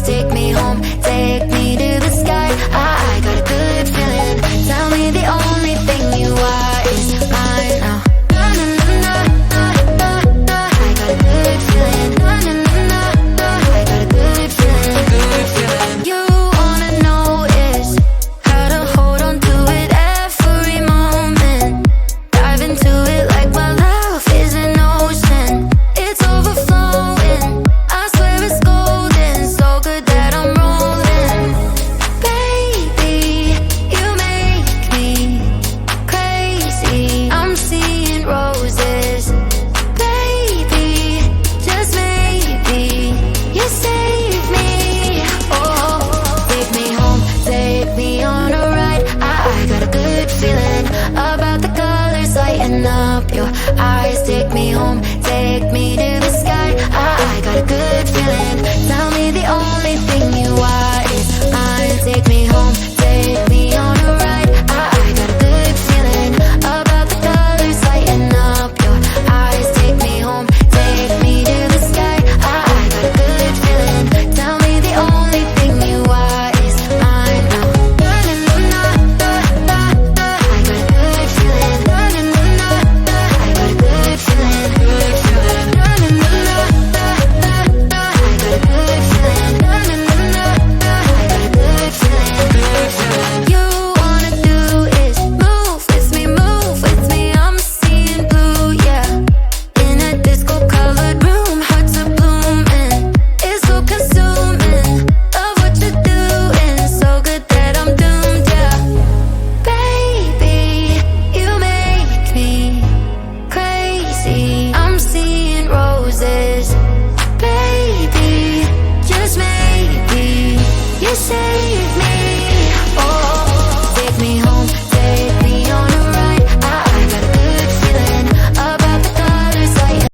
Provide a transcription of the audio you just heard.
take me home, take me to the sky. I got a good feeling. Tell me the only thing you are is mine now. I got a good feeling. I got a good feeling. Good feeling. You wanna know is how to hold on to it every moment. Dive into it like my love is an ocean. It's overflowing. I swear it's golden. So good that I'm rolling. Baby, you make me crazy. I'm seeing roses. Baby, just maybe you save me. Oh, take me home, take me on a ride. I got a good feeling about the colors lighting up your eyes. Take me home, take me to the sky. I got a good feeling. Tell me the only thing you are is mine. Take me home, take me on a ride. I got a good feeling about the colors lighting up your eyes. Take me home, take me to the sky. I got a good feeling. Tell me the only thing you are is mine now. I got a good feeling. I got a good feeling. Good feeling. I got a good feeling. I got a good feeling. Good feeling. You wanna do is move with me. I'm seeing blue, yeah. In a disco-colored room, hearts are blooming. It's so consuming. Love what you're doing, so good that I'm doomed, yeah. Baby, you make me crazy. I'm seeing roses. Baby, just maybe you say